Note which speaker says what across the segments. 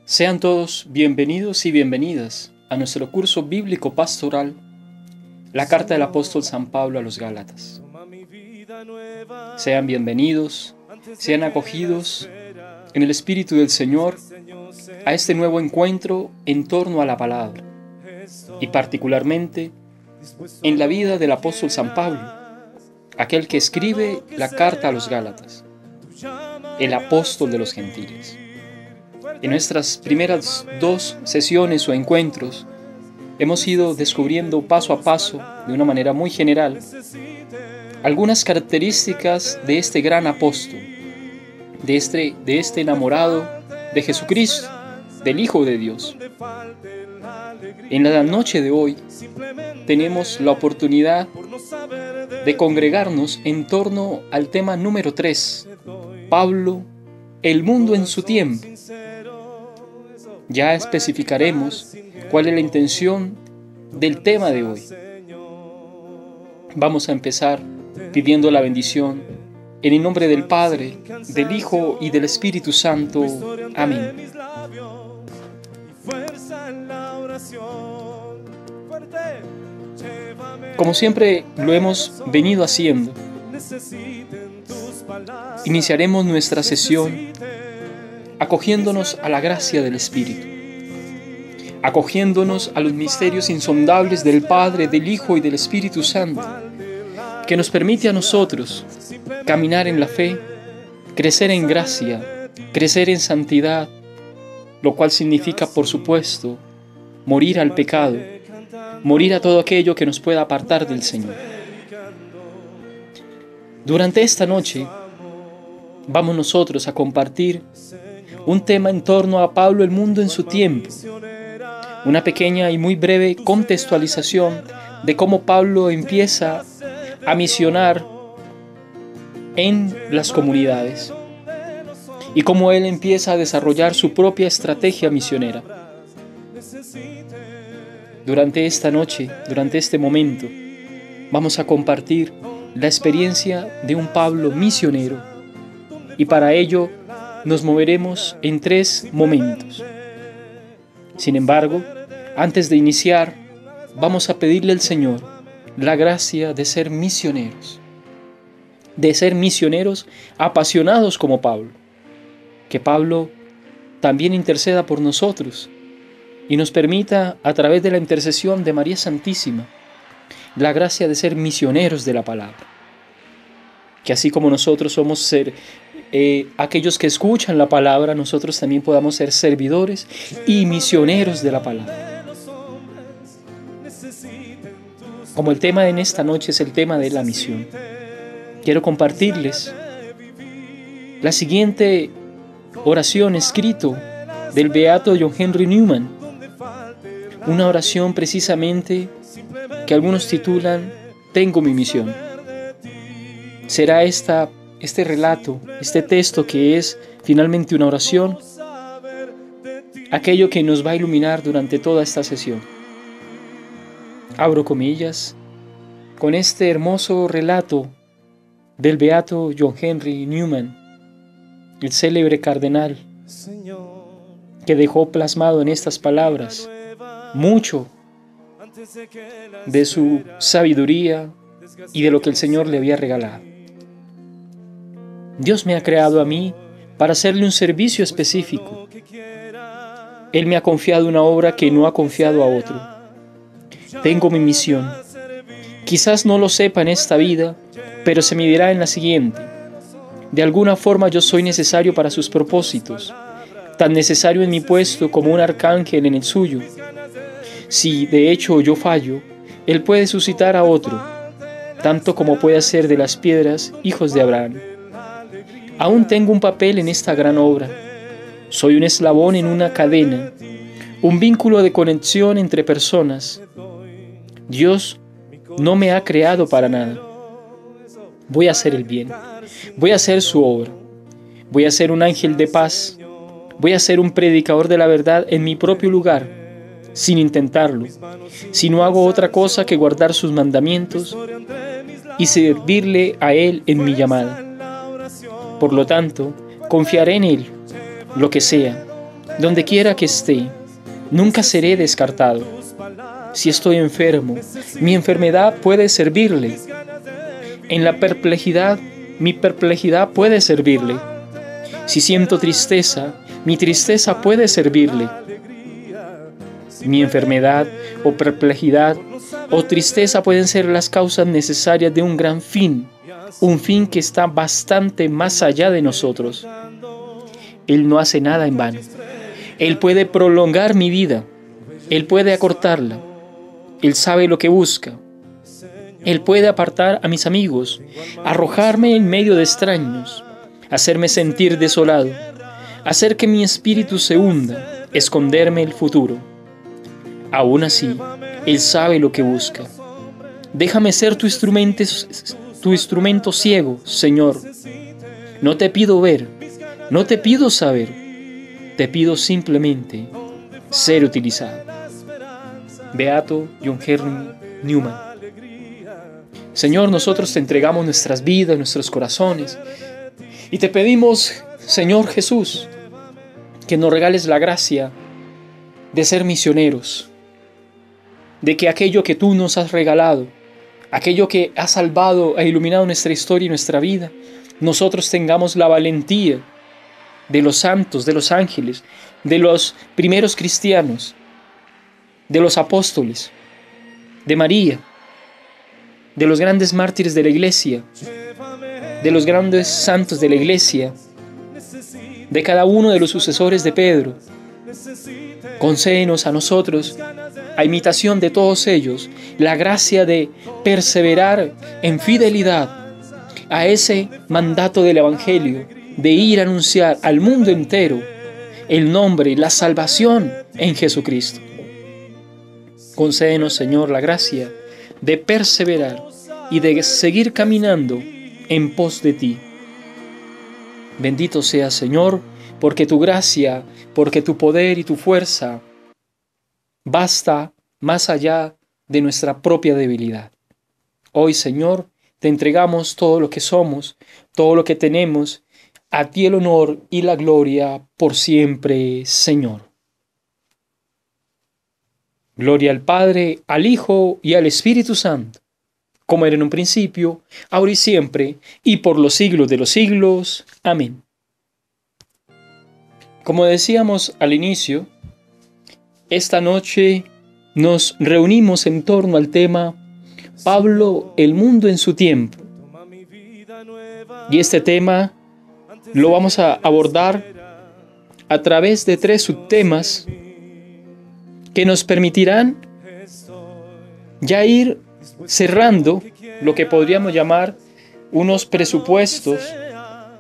Speaker 1: Sean todos bienvenidos y bienvenidas a nuestro curso bíblico pastoral, la carta del apóstol San Pablo a los Gálatas. Sean bienvenidos, sean acogidos en el Espíritu del Señor a este nuevo encuentro en torno a la palabra, y particularmente en la vida del apóstol San Pablo, aquel que escribe la carta a los Gálatas, el apóstol de los gentiles. En nuestras primeras dos sesiones o encuentros hemos ido descubriendo paso a paso, de una manera muy general, algunas características de este gran apóstol, de este enamorado de Jesucristo, del Hijo de Dios. En la noche de hoy tenemos la oportunidad de congregarnos en torno al tema número 3, Pablo, el mundo en su tiempo. Ya especificaremos cuál es la intención del tema de hoy. Vamos a empezar pidiendo la bendición en el nombre del Padre, del Hijo y del Espíritu Santo. Amén. Como siempre lo hemos venido haciendo, iniciaremos nuestra sesión acogiéndonos a la gracia del Espíritu, acogiéndonos a los misterios insondables del Padre, del Hijo y del Espíritu Santo, que nos permite a nosotros caminar en la fe, crecer en gracia, crecer en santidad, lo cual significa, por supuesto, morir al pecado, morir a todo aquello que nos pueda apartar del Señor. Durante esta noche, vamos nosotros a compartir un tema en torno a Pablo, el mundo en su tiempo. Una pequeña y muy breve contextualización de cómo Pablo empieza a misionar en las comunidades y cómo él empieza a desarrollar su propia estrategia misionera. Durante esta noche, durante este momento, vamos a compartir la experiencia de un Pablo misionero, y para ello nos moveremos en 3 momentos. Sin embargo, antes de iniciar, vamos a pedirle al Señor la gracia de ser misioneros apasionados como Pablo. Que Pablo también interceda por nosotros y nos permita, a través de la intercesión de María Santísima, la gracia de ser misioneros de la palabra. Que así como nosotros somos aquellos que escuchan la palabra, nosotros también podamos ser servidores y misioneros de la palabra. Como el tema en esta noche es el tema de la misión, quiero compartirles la siguiente oración escrito del beato John Henry Newman, una oración precisamente que algunos titulan "Tengo mi misión". Será este relato, este texto que es finalmente una oración, aquello que nos va a iluminar durante toda esta sesión. Abro comillas, con este hermoso relato del beato John Henry Newman, el célebre cardenal, que dejó plasmado en estas palabras mucho de su sabiduría y de lo que el Señor le había regalado. Dios me ha creado a mí para hacerle un servicio específico. Él me ha confiado una obra que no ha confiado a otro. Tengo mi misión. Quizás no lo sepa en esta vida, pero se me dirá en la siguiente. De alguna forma yo soy necesario para sus propósitos, tan necesario en mi puesto como un arcángel en el suyo. Si de hecho yo fallo, Él puede suscitar a otro, tanto como puede hacer de las piedras hijos de Abraham. Aún tengo un papel en esta gran obra. Soy un eslabón en una cadena, un vínculo de conexión entre personas. Dios no me ha creado para nada. Voy a hacer el bien. Voy a hacer su obra. Voy a ser un ángel de paz. Voy a ser un predicador de la verdad en mi propio lugar, sin intentarlo, si no hago otra cosa que guardar sus mandamientos y servirle a Él en mi llamada. Por lo tanto, confiaré en Él, lo que sea, Donde quiera que esté, nunca seré descartado. Si estoy enfermo, mi enfermedad puede servirle. En la perplejidad, mi perplejidad puede servirle. Si siento tristeza, mi tristeza puede servirle. Mi enfermedad o perplejidad o tristeza pueden ser las causas necesarias de un gran fin, un fin que está bastante más allá de nosotros. Él no hace nada en vano. Él puede prolongar mi vida. Él puede acortarla. Él sabe lo que busca. Él puede apartar a mis amigos, arrojarme en medio de extraños, hacerme sentir desolado, hacer que mi espíritu se hunda, esconderme el futuro. Aún así, Él sabe lo que busca. Déjame ser tu instrumento ciego, Señor. No te pido ver, no te pido saber, te pido simplemente ser utilizado. Beato John Henry Newman. Señor, nosotros te entregamos nuestras vidas, nuestros corazones, y te pedimos, Señor Jesús, que nos regales la gracia de ser misioneros, de que aquello que tú nos has regalado, aquello que ha salvado e iluminado nuestra historia y nuestra vida, nosotros tengamos la valentía de los santos, de los ángeles, de los primeros cristianos, de los apóstoles, de María, de los grandes mártires de la iglesia, de los grandes santos de la iglesia, de cada uno de los sucesores de Pedro. Concédenos a nosotros, a imitación de todos ellos, la gracia de perseverar en fidelidad a ese mandato del Evangelio, de ir a anunciar al mundo entero el nombre y la salvación en Jesucristo. Concédenos, Señor, la gracia de perseverar y de seguir caminando en pos de ti. Bendito seas, Señor, porque tu gracia, porque tu poder y tu fuerza basta más allá de nuestra propia debilidad. Hoy, Señor, te entregamos todo lo que somos, todo lo que tenemos. A ti el honor y la gloria por siempre, Señor. Gloria al Padre, al Hijo y al Espíritu Santo, como era en un principio, ahora y siempre, y por los siglos de los siglos. Amén. Como decíamos al inicio, esta noche nos reunimos en torno al tema Pablo, el mundo en su tiempo. Y este tema lo vamos a abordar a través de 3 subtemas que nos permitirán ya ir cerrando lo que podríamos llamar unos presupuestos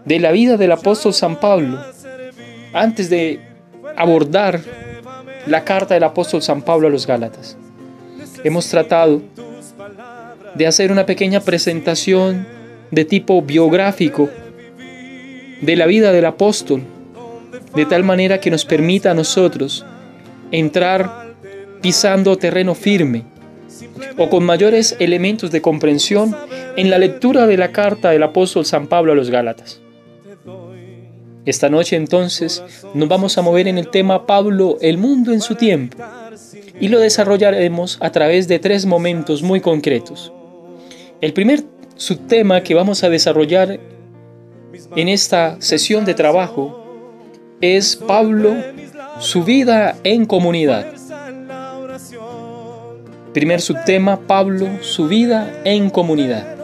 Speaker 1: de la vida del apóstol San Pablo antes de abordar la carta del apóstol San Pablo a los Gálatas. Hemos tratado de hacer una pequeña presentación de tipo biográfico de la vida del apóstol, de tal manera que nos permita a nosotros entrar pisando terreno firme o con mayores elementos de comprensión en la lectura de la carta del apóstol San Pablo a los Gálatas. Esta noche entonces nos vamos a mover en el tema Pablo, el mundo en su tiempo, y lo desarrollaremos a través de 3 momentos muy concretos. El primer subtema que vamos a desarrollar en esta sesión de trabajo es Pablo, su vida en comunidad. Primer subtema, Pablo, su vida en comunidad.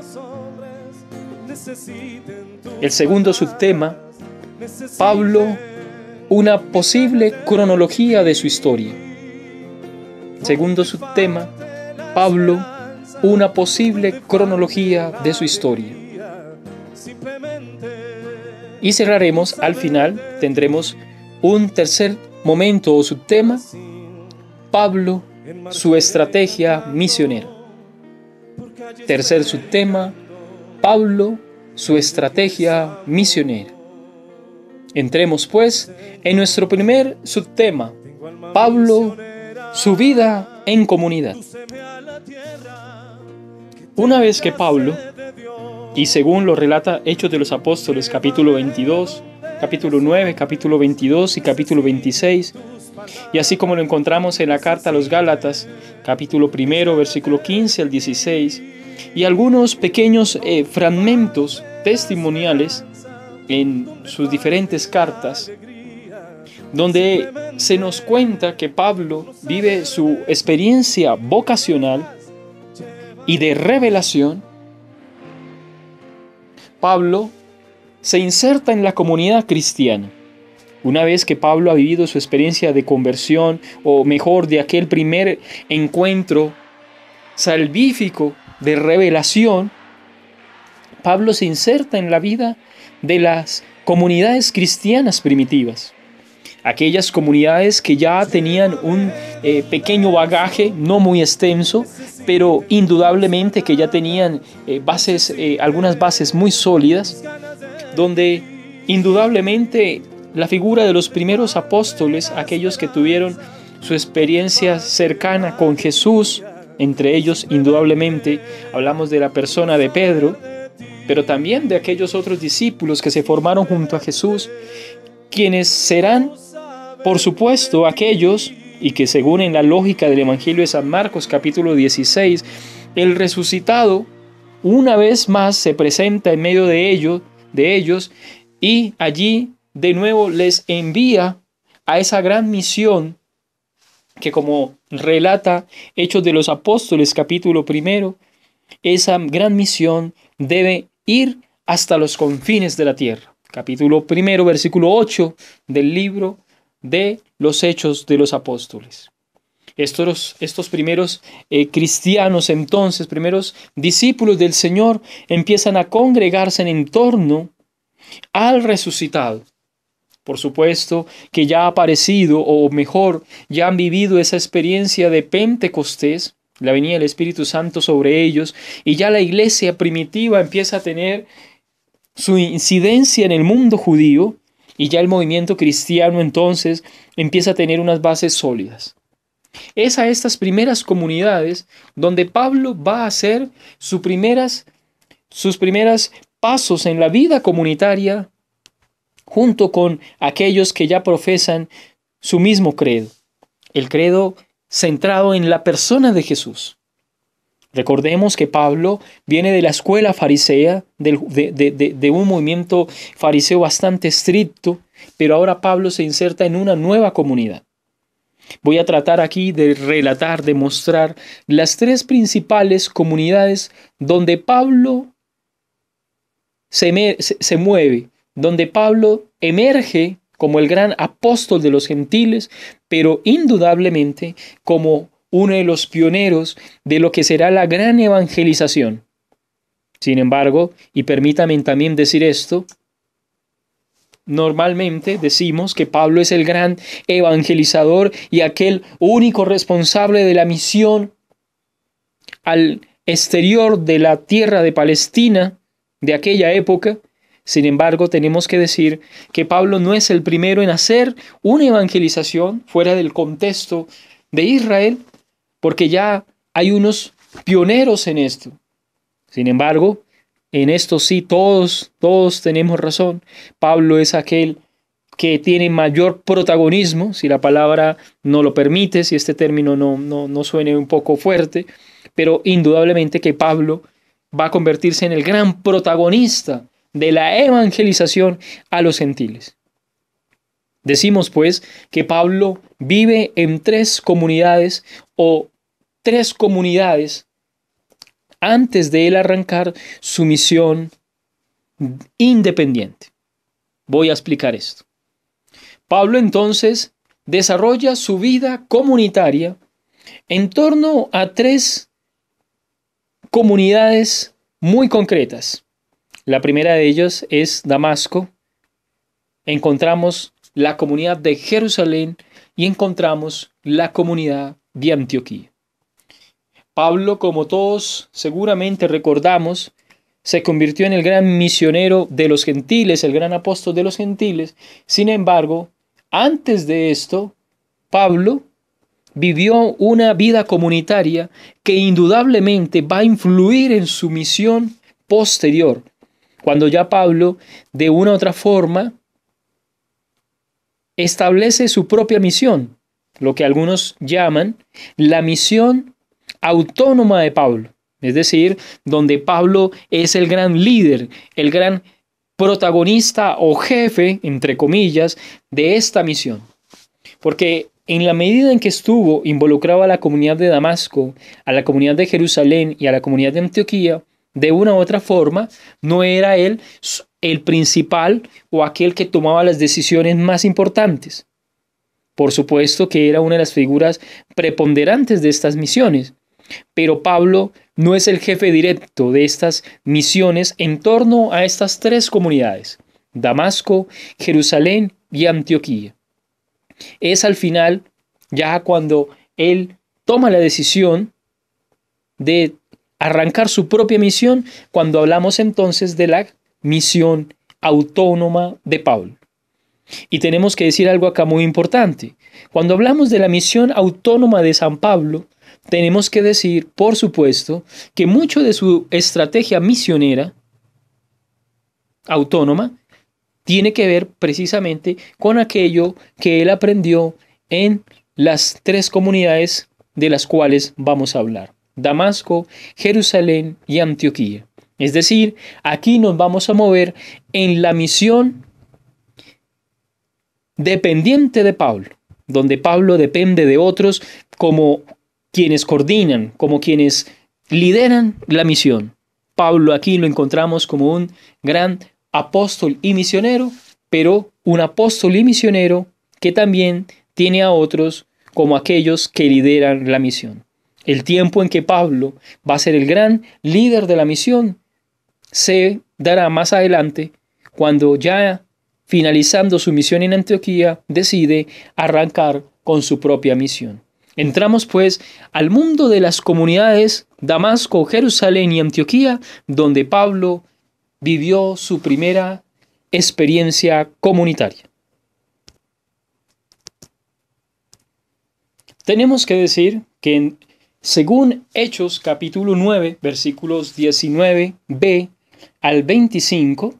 Speaker 1: El segundo subtema, Pablo, una posible cronología de su historia. Segundo subtema, Pablo, una posible cronología de su historia. Y cerraremos, al final, tendremos un tercer momento o subtema, Pablo, su estrategia misionera. Tercer subtema, Pablo, su estrategia misionera. Entremos pues en nuestro primer subtema, Pablo, su vida en comunidad. Una vez que Pablo, y según lo relata Hechos de los Apóstoles capítulo 22, capítulo 9, capítulo 22 y capítulo 26, y así como lo encontramos en la carta a los Gálatas, capítulo 1, versículo 15 al 16, y algunos pequeños fragmentos testimoniales en sus diferentes cartas, donde se nos cuenta que Pablo vive su experiencia vocacional y de revelación. Pablo se inserta en la comunidad cristiana. Una vez que Pablo ha vivido su experiencia de conversión, o mejor, de aquel primer encuentro salvífico de revelación, Pablo se inserta en la vida de las comunidades cristianas primitivas. Aquellas comunidades que ya tenían un pequeño bagaje, no muy extenso, pero indudablemente que ya tenían algunas bases muy sólidas, donde indudablemente la figura de los primeros apóstoles, aquellos que tuvieron su experiencia cercana con Jesús, entre ellos indudablemente hablamos de la persona de Pedro, pero también de aquellos otros discípulos que se formaron junto a Jesús, quienes serán, por supuesto, aquellos, y que según en la lógica del Evangelio de San Marcos capítulo 16, el resucitado una vez más se presenta en medio de ellos, y allí de nuevo les envía a esa gran misión que, como relata Hechos de los Apóstoles capítulo 1, esa gran misión debe ir hasta los confines de la tierra. Capítulo 1, versículo 8 del libro de los Hechos de los Apóstoles. Estos primeros cristianos, entonces, primeros discípulos del Señor, empiezan a congregarse en torno al resucitado. Por supuesto que ya ha aparecido, o mejor, ya han vivido esa experiencia de Pentecostés, la venida del Espíritu Santo sobre ellos, y ya la iglesia primitiva empieza a tener su incidencia en el mundo judío, y ya el movimiento cristiano entonces empieza a tener unas bases sólidas. Es a estas primeras comunidades donde Pablo va a hacer sus primeras pasos en la vida comunitaria, junto con aquellos que ya profesan su mismo credo, el credo centrado en la persona de Jesús. Recordemos que Pablo viene de la escuela farisea, de un movimiento fariseo bastante estricto, pero ahora Pablo se inserta en una nueva comunidad. Voy a tratar aquí de relatar, de mostrar las tres principales comunidades donde Pablo se mueve, donde Pablo emerge como el gran apóstol de los gentiles, pero indudablemente como uno de los pioneros de lo que será la gran evangelización. Sin embargo, y permítanme también decir esto, normalmente decimos que Pablo es el gran evangelizador y aquel único responsable de la misión al exterior de la tierra de Palestina de aquella época. Sin embargo, tenemos que decir que Pablo no es el primero en hacer una evangelización fuera del contexto de Israel, porque ya hay unos pioneros en esto. Sin embargo, en esto sí todos tenemos razón. Pablo es aquel que tiene mayor protagonismo, si la palabra no lo permite, si este término no suene un poco fuerte, pero indudablemente que Pablo va a convertirse en el gran protagonista de la evangelización a los gentiles. Decimos pues que Pablo vive en tres comunidades antes de él arrancar su misión independiente. Voy a explicar esto. Pablo entonces desarrolla su vida comunitaria en torno a tres comunidades muy concretas. La primera de ellas es Damasco. Encontramos la comunidad de Jerusalén y encontramos la comunidad de Antioquía. Pablo, como todos seguramente recordamos, se convirtió en el gran misionero de los gentiles, el gran apóstol de los gentiles. Sin embargo, antes de esto, Pablo vivió una vida comunitaria que indudablemente va a influir en su misión posterior, cuando ya Pablo, de una u otra forma, establece su propia misión, lo que algunos llaman la misión autónoma de Pablo. Es decir, donde Pablo es el gran líder, el gran protagonista o jefe, entre comillas, de esta misión. Porque en la medida en que estuvo involucrado a la comunidad de Damasco, a la comunidad de Jerusalén y a la comunidad de Antioquía, de una u otra forma, no era él el principal o aquel que tomaba las decisiones más importantes. Por supuesto que era una de las figuras preponderantes de estas misiones, pero Pablo no es el jefe directo de estas misiones en torno a estas tres comunidades: Damasco, Jerusalén y Antioquía. Es al final, ya cuando él toma la decisión de arrancar su propia misión, cuando hablamos entonces de la misión autónoma de Pablo. Y tenemos que decir algo acá muy importante. Cuando hablamos de la misión autónoma de San Pablo, tenemos que decir, por supuesto, que mucho de su estrategia misionera autónoma tiene que ver precisamente con aquello que él aprendió en las tres comunidades de las cuales vamos a hablar: Damasco, Jerusalén y Antioquía. Es decir, aquí nos vamos a mover en la misión dependiente de Pablo, donde Pablo depende de otros como quienes coordinan, como quienes lideran la misión. Pablo aquí lo encontramos como un gran apóstol y misionero, pero un apóstol y misionero que también tiene a otros como aquellos que lideran la misión. El tiempo en que Pablo va a ser el gran líder de la misión se dará más adelante, cuando ya finalizando su misión en Antioquía decide arrancar con su propia misión. Entramos pues al mundo de las comunidades Damasco, Jerusalén y Antioquía, donde Pablo vivió su primera experiencia comunitaria. Tenemos que decir que según Hechos capítulo 9, versículos 19b al 25,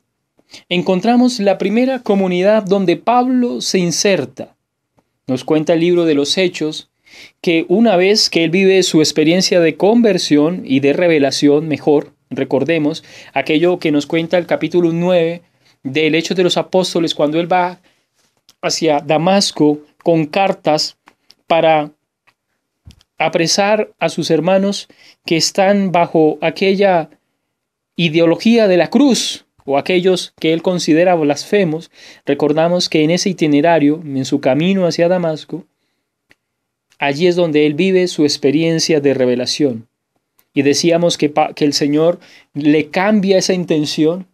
Speaker 1: encontramos la primera comunidad donde Pablo se inserta. Nos cuenta el libro de los Hechos que una vez que él vive su experiencia de conversión y de revelación, mejor, recordemos aquello que nos cuenta el capítulo 9 del Hechos de los Apóstoles, cuando él va hacia Damasco con cartas para apresar a sus hermanos que están bajo aquella ideología de la cruz, o aquellos que él considera blasfemos. Recordamos que en ese itinerario, en su camino hacia Damasco, allí es donde él vive su experiencia de revelación. Y decíamos que el Señor le cambia esa intención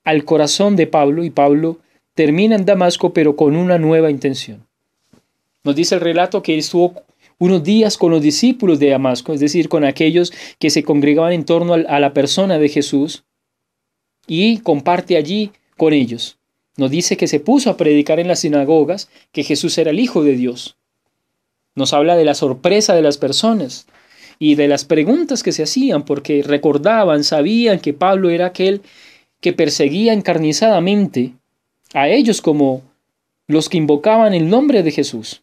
Speaker 1: al corazón de Pablo, y Pablo termina en Damasco, pero con una nueva intención. Nos dice el relato que él estuvo unos días con los discípulos de Damasco, es decir, con aquellos que se congregaban en torno a la persona de Jesús, y comparte allí con ellos. Nos dice que se puso a predicar en las sinagogas que Jesús era el Hijo de Dios. Nos habla de la sorpresa de las personas y de las preguntas que se hacían, porque recordaban, sabían que Pablo era aquel que perseguía encarnizadamente a ellos como los que invocaban el nombre de Jesús.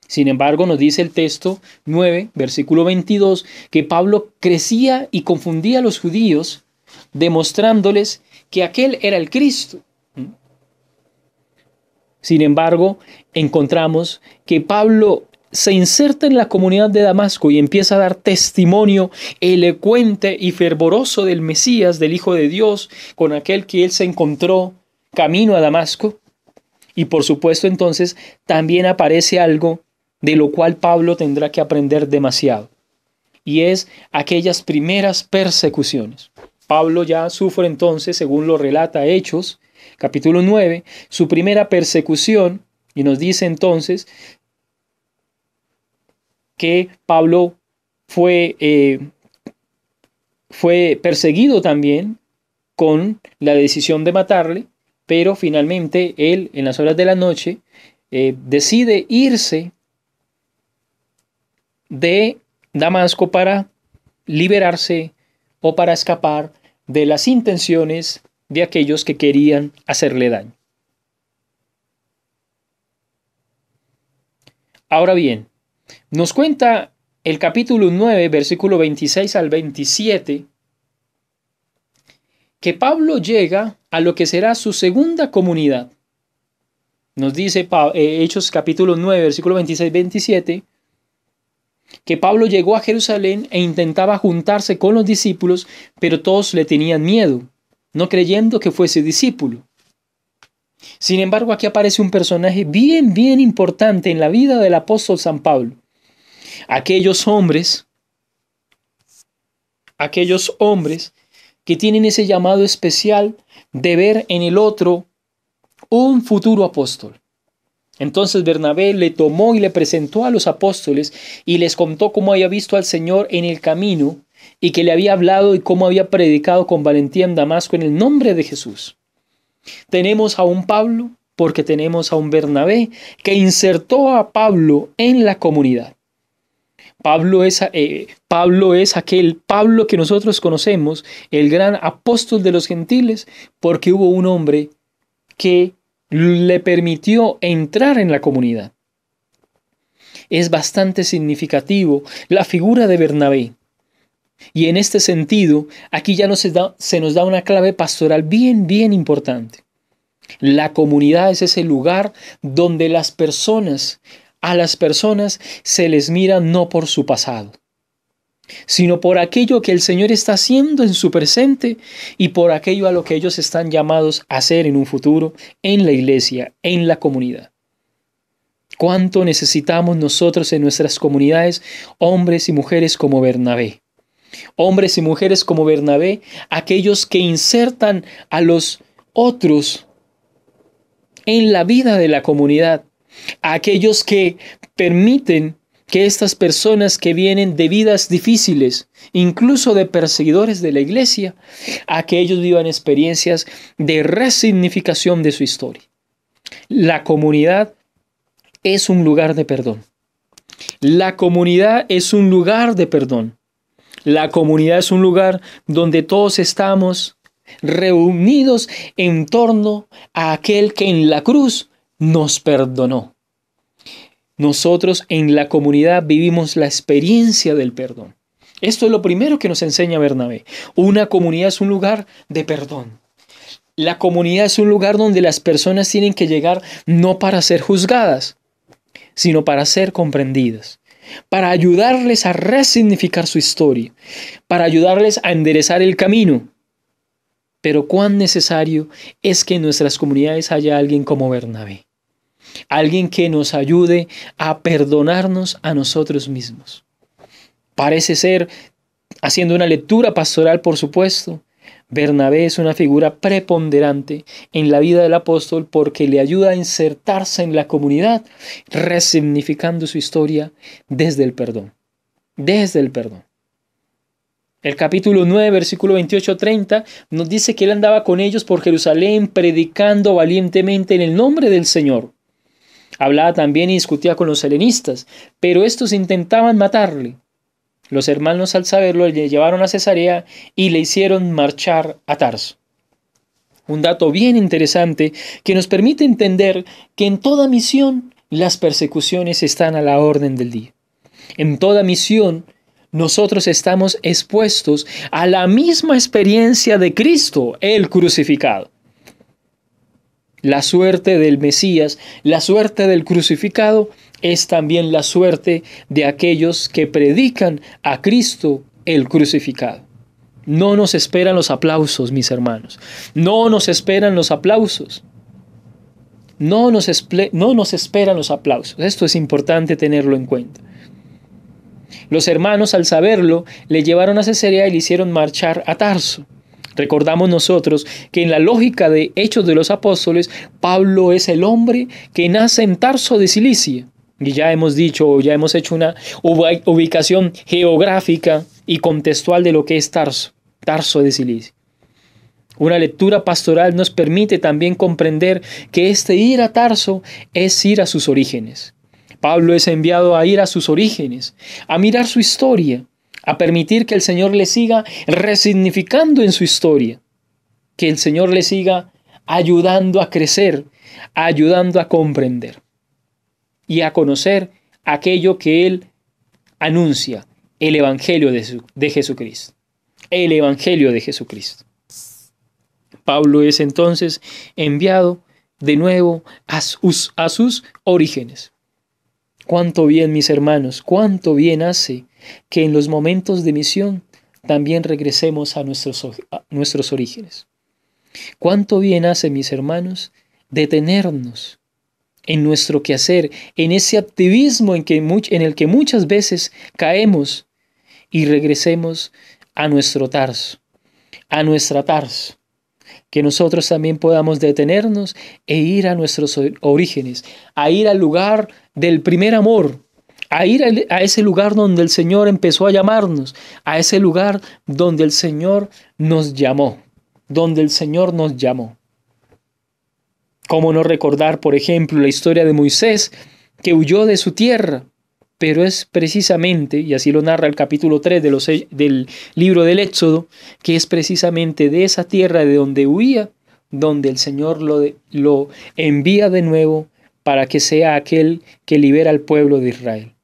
Speaker 1: Sin embargo, nos dice el texto 9, versículo 22, que Pablo crecía y confundía a los judíos, demostrándoles que aquel era el Cristo. Sin embargo, encontramos que Pablo se inserta en la comunidad de Damasco y empieza a dar testimonio elocuente y fervoroso del Mesías, del Hijo de Dios, con aquel que él se encontró camino a Damasco. Y por supuesto, entonces, también aparece algo de lo cual Pablo tendrá que aprender demasiado, y es aquellas primeras persecuciones. Pablo ya sufre entonces, según lo relata Hechos, capítulo 9, su primera persecución, y nos dice entonces que Pablo fue perseguido también con la decisión de matarle, pero finalmente él, en las horas de la noche, decide irse de Damasco para liberarse o para escapar de las intenciones de aquellos que querían hacerle daño. Ahora bien, nos cuenta el capítulo 9, versículo 26 al 27, que Pablo llega a lo que será su segunda comunidad. Nos dice Hechos capítulo 9, versículo 26-27, que Pablo llegó a Jerusalén e intentaba juntarse con los discípulos, pero todos le tenían miedo, no creyendo que fuese discípulo. Sin embargo, aquí aparece un personaje bien importante en la vida del apóstol San Pablo. Aquellos hombres que tienen ese llamado especial de ver en el otro un futuro apóstol. Entonces Bernabé le tomó y le presentó a los apóstoles y les contó cómo había visto al Señor en el camino y que le había hablado y cómo había predicado con valentía en Damasco en el nombre de Jesús. Tenemos a un Pablo porque tenemos a un Bernabé que insertó a Pablo en la comunidad. Pablo es aquel Pablo que nosotros conocemos, el gran apóstol de los gentiles, porque hubo un hombre que le permitió entrar en la comunidad. Es bastante significativo la figura de Bernabé. Y en este sentido, aquí ya se nos da una clave pastoral bien importante. La comunidad es ese lugar donde a las personas se les mira no por su pasado, sino por aquello que el Señor está haciendo en su presente y por aquello a lo que ellos están llamados a hacer en un futuro, en la iglesia, en la comunidad. ¿Cuánto necesitamos nosotros en nuestras comunidades hombres y mujeres como Bernabé? Hombres y mujeres como Bernabé, aquellos que insertan a los otros en la vida de la comunidad, aquellos que permiten que estas personas que vienen de vidas difíciles, incluso de perseguidores de la iglesia, a que ellos vivan experiencias de resignificación de su historia. La comunidad es un lugar de perdón. La comunidad es un lugar de perdón. La comunidad es un lugar donde todos estamos reunidos en torno a aquel que en la cruz nos perdonó. Nosotros en la comunidad vivimos la experiencia del perdón. Esto es lo primero que nos enseña Bernabé. Una comunidad es un lugar de perdón. La comunidad es un lugar donde las personas tienen que llegar no para ser juzgadas, sino para ser comprendidas, para ayudarles a resignificar su historia, para ayudarles a enderezar el camino. Pero cuán necesario es que en nuestras comunidades haya alguien como Bernabé. Alguien que nos ayude a perdonarnos a nosotros mismos. Parece ser, haciendo una lectura pastoral por supuesto, Bernabé es una figura preponderante en la vida del apóstol porque le ayuda a insertarse en la comunidad, resignificando su historia desde el perdón. Desde el perdón. El capítulo 9, versículo 28-30 nos dice que él andaba con ellos por Jerusalén predicando valientemente en el nombre del Señor. Hablaba también y discutía con los helenistas, pero estos intentaban matarle. Los hermanos al saberlo le llevaron a Cesarea y le hicieron marchar a Tarso. Un dato bien interesante que nos permite entender que en toda misión las persecuciones están a la orden del día. En toda misión nosotros estamos expuestos a la misma experiencia de Cristo, el crucificado. La suerte del Mesías, la suerte del crucificado, es también la suerte de aquellos que predican a Cristo el crucificado. No nos esperan los aplausos, mis hermanos. No nos esperan los aplausos. No nos esperan los aplausos. Esto es importante tenerlo en cuenta. Los hermanos, al saberlo, le llevaron a Cesarea y le hicieron marchar a Tarso. Recordamos nosotros que en la lógica de Hechos de los Apóstoles, Pablo es el hombre que nace en Tarso de Cilicia. Y ya hemos hecho una ubicación geográfica y contextual de lo que es Tarso de Cilicia. Una lectura pastoral nos permite también comprender que este ir a Tarso es ir a sus orígenes. Pablo es enviado a ir a sus orígenes, a mirar su historia, a permitir que el Señor le siga resignificando en su historia, que el Señor le siga ayudando a crecer, ayudando a comprender y a conocer aquello que Él anuncia, el Evangelio de Jesucristo. El Evangelio de Jesucristo. Pablo es entonces enviado de nuevo a sus orígenes. Cuánto bien, mis hermanos, cuánto bien hace que en los momentos de misión también regresemos a nuestros orígenes. Cuánto bien hace, mis hermanos, detenernos en nuestro quehacer, en ese activismo en el que muchas veces caemos, y regresemos a nuestro Tarso, a nuestra Tarso. Que nosotros también podamos detenernos e ir a nuestros orígenes, a ir al lugar del primer amor, a ir a ese lugar donde el Señor empezó a llamarnos, a ese lugar donde el Señor nos llamó, donde el Señor nos llamó. ¿Cómo no recordar, por ejemplo, la historia de Moisés, que huyó de su tierra? Pero es precisamente, y así lo narra el capítulo 3 del libro del Éxodo, que es precisamente de esa tierra de donde huía, donde el Señor lo envía de nuevo para que sea aquel que libera al pueblo de Israel.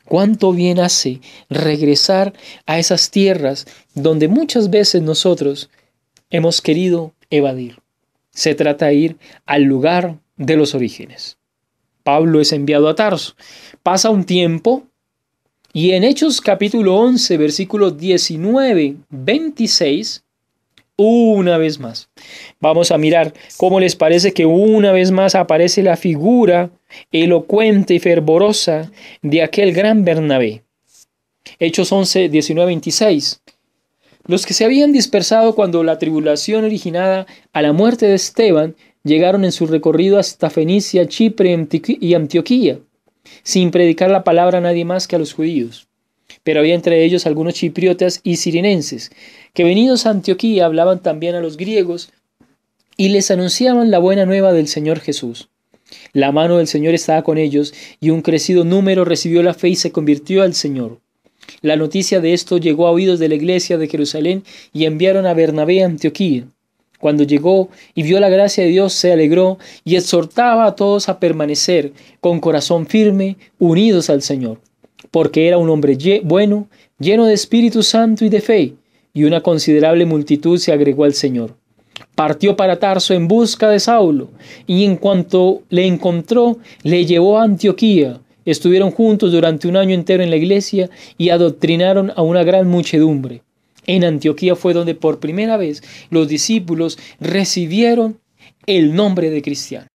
Speaker 1: Cuánto bien hace regresar a esas tierras donde muchas veces nosotros hemos querido evadir. Se trata de ir al lugar de los orígenes. Pablo es enviado a Tarso. Pasa un tiempo y en Hechos capítulo 11, versículos 19, 26, una vez más. Vamos a mirar cómo les parece que una vez más aparece la figura elocuente y fervorosa de aquel gran Bernabé. Hechos 11, 19, 26. Los que se habían dispersado cuando la tribulación originada a la muerte de Esteban llegaron en su recorrido hasta Fenicia, Chipre y Antioquía, sin predicar la palabra a nadie más que a los judíos. Pero había entre ellos algunos chipriotas y cirenenses, que venidos a Antioquía hablaban también a los griegos y les anunciaban la buena nueva del Señor Jesús. La mano del Señor estaba con ellos y un crecido número recibió la fe y se convirtió al Señor. La noticia de esto llegó a oídos de la iglesia de Jerusalén y enviaron a Bernabé a Antioquía. Cuando llegó y vio la gracia de Dios, se alegró y exhortaba a todos a permanecer con corazón firme, unidos al Señor, porque era un hombre bueno, lleno de Espíritu Santo y de fe, y una considerable multitud se agregó al Señor. Partió para Tarso en busca de Saulo, y en cuanto le encontró, le llevó a Antioquía. Estuvieron juntos durante un año entero en la iglesia y adoctrinaron a una gran muchedumbre. En Antioquía fue donde por primera vez los discípulos recibieron el nombre de cristiano.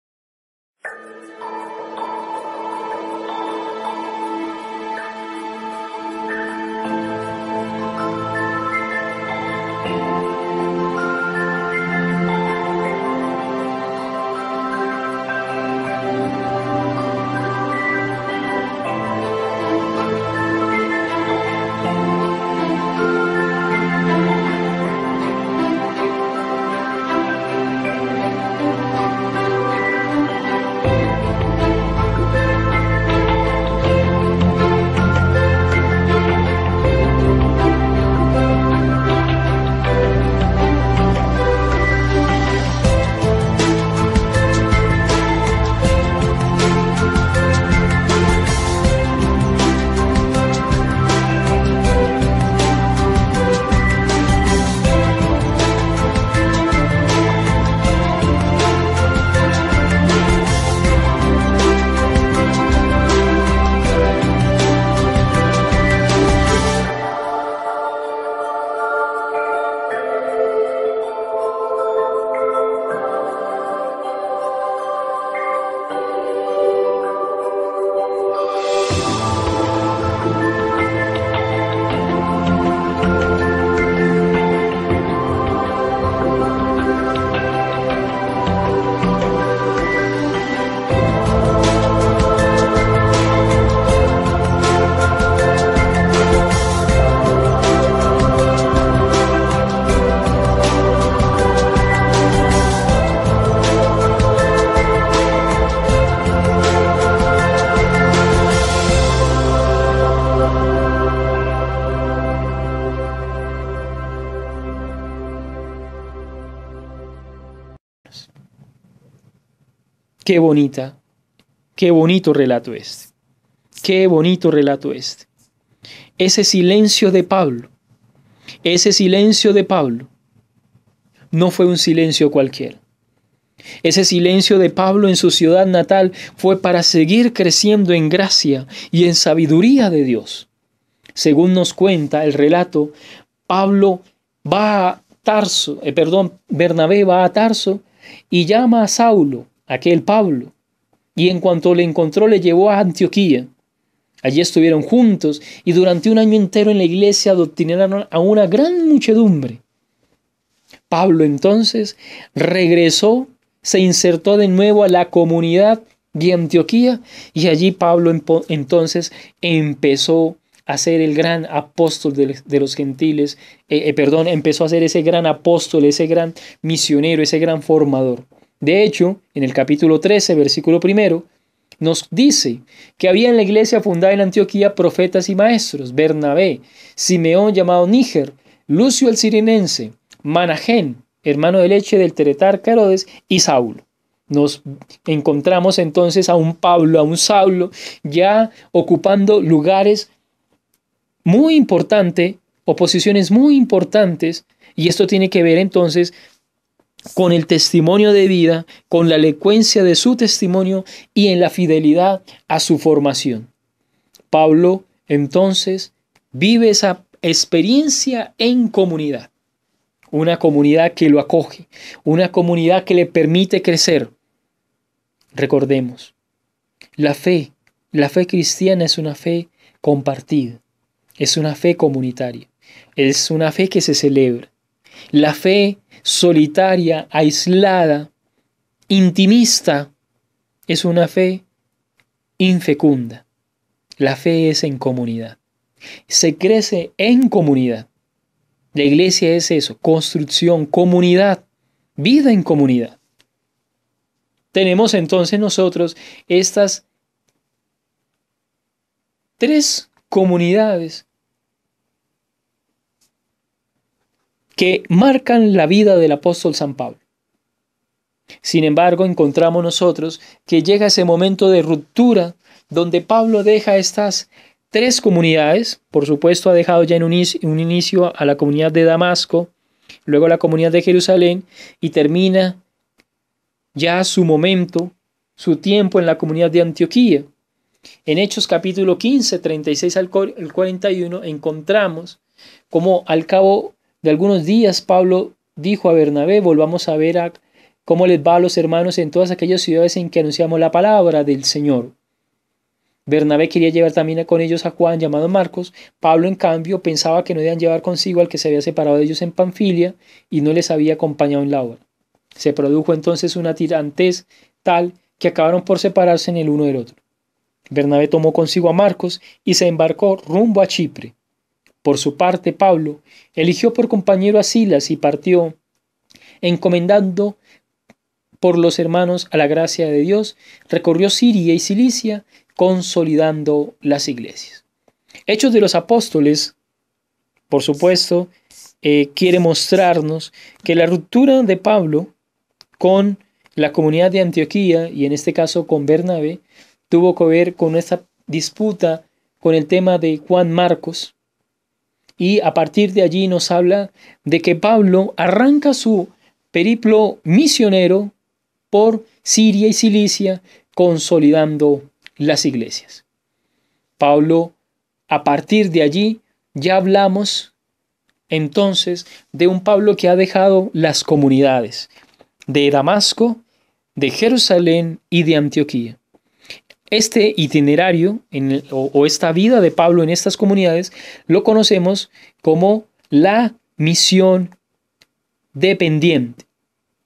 Speaker 1: Qué bonito relato este. Qué bonito relato este. Ese silencio de Pablo, no fue un silencio cualquiera. Ese silencio de Pablo en su ciudad natal fue para seguir creciendo en gracia y en sabiduría de Dios. Según nos cuenta el relato, Bernabé va a Tarso y llama a Saulo, aquel Pablo, y en cuanto le encontró le llevó a Antioquía. Allí estuvieron juntos y durante un año entero en la iglesia adoctrinaron a una gran muchedumbre. Pablo entonces regresó, se insertó de nuevo a la comunidad de Antioquía y allí Pablo entonces empezó a ser el gran apóstol de los gentiles, empezó a ser ese gran apóstol, ese gran misionero, ese gran formador. De hecho, en el capítulo 13, versículo 1, nos dice que había en la iglesia fundada en Antioquía profetas y maestros: Bernabé, Simeón llamado Níger, Lucio el Cirenense, Manahén, hermano de leche del tetrarca Herodes, y Saulo. Nos encontramos entonces a un Pablo, a un Saulo, ya ocupando lugares muy importantes, o posiciones muy importantes, y esto tiene que ver entonces con el testimonio de vida, con la elocuencia de su testimonio y en la fidelidad a su formación. Pablo entonces vive esa experiencia en comunidad, una comunidad que lo acoge, una comunidad que le permite crecer. Recordemos, la fe cristiana es una fe compartida, es una fe comunitaria, es una fe que se celebra. La fe solitaria, aislada, intimista, es una fe infecunda. La fe es en comunidad. Se crece en comunidad. La iglesia es eso: construcción, comunidad, vida en comunidad. Tenemos entonces nosotros estas 3 comunidades que marcan la vida del apóstol San Pablo. Sin embargo, encontramos nosotros que llega ese momento de ruptura donde Pablo deja estas 3 comunidades. Por supuesto, ha dejado ya en un inicio a la comunidad de Damasco, luego la comunidad de Jerusalén, y termina ya su momento, su tiempo en la comunidad de Antioquía. En Hechos capítulo 15, 36 al 41, encontramos cómo al cabo de algunos días Pablo dijo a Bernabé: volvamos a ver cómo les va a los hermanos en todas aquellas ciudades en que anunciamos la palabra del Señor. Bernabé quería llevar también con ellos a Juan, llamado Marcos. Pablo, en cambio, pensaba que no debían llevar consigo al que se había separado de ellos en Panfilia y no les había acompañado en la obra. Se produjo entonces una tirantez tal que acabaron por separarse en el uno del otro. Bernabé tomó consigo a Marcos y se embarcó rumbo a Chipre. Por su parte, Pablo eligió por compañero a Silas y partió, encomendando por los hermanos a la gracia de Dios, recorrió Siria y Cilicia, consolidando las iglesias. Hechos de los Apóstoles, por supuesto, quiere mostrarnos que la ruptura de Pablo con la comunidad de Antioquía, y en este caso con Bernabé, tuvo que ver con esta disputa con el tema de Juan Marcos, y a partir de allí nos habla de que Pablo arranca su periplo misionero por Siria y Cilicia, consolidando las iglesias. Pablo, a partir de allí, ya hablamos entonces de un Pablo que ha dejado las comunidades de Damasco, de Jerusalén y de Antioquía. Este itinerario o esta vida de Pablo en estas comunidades lo conocemos como la misión dependiente.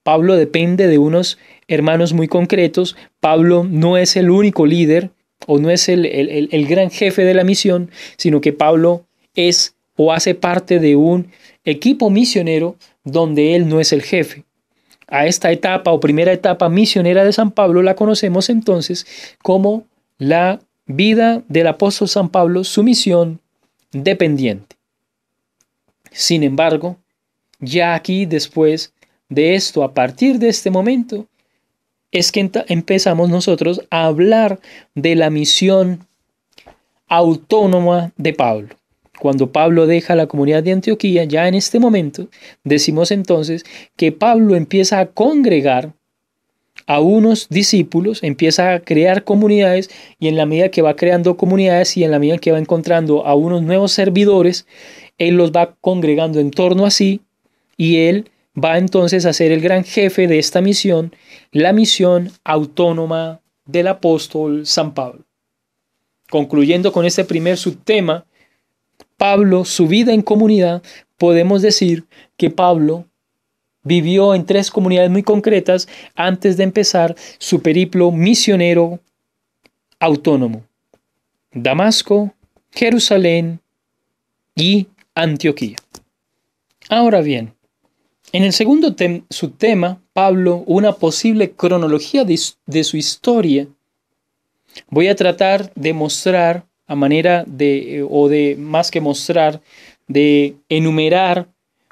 Speaker 1: Pablo depende de unos hermanos muy concretos. Pablo no es el único líder o no es el gran jefe de la misión, sino que Pablo es o hace parte de un equipo misionero donde él no es el jefe. A esta etapa o primera etapa misionera de San Pablo la conocemos entonces como la vida del apóstol San Pablo, su misión dependiente. Sin embargo, ya aquí después de esto, a partir de este momento, es que empezamos nosotros a hablar de la misión autónoma de Pablo. Cuando Pablo deja la comunidad de Antioquía, ya en este momento decimos entonces que Pablo empieza a congregar a unos discípulos, empieza a crear comunidades, y en la medida que va creando comunidades y en la medida que va encontrando a unos nuevos servidores, él los va congregando en torno a sí, y él va entonces a ser el gran jefe de esta misión, la misión autónoma del apóstol San Pablo. Concluyendo con este primer subtema, Pablo, su vida en comunidad, podemos decir que Pablo vivió en 3 comunidades muy concretas antes de empezar su periplo misionero autónomo: Damasco, Jerusalén y Antioquía. Ahora bien, en el segundo subtema, Pablo, una posible cronología de su historia, voy a tratar de mostrar a manera de más que mostrar, de enumerar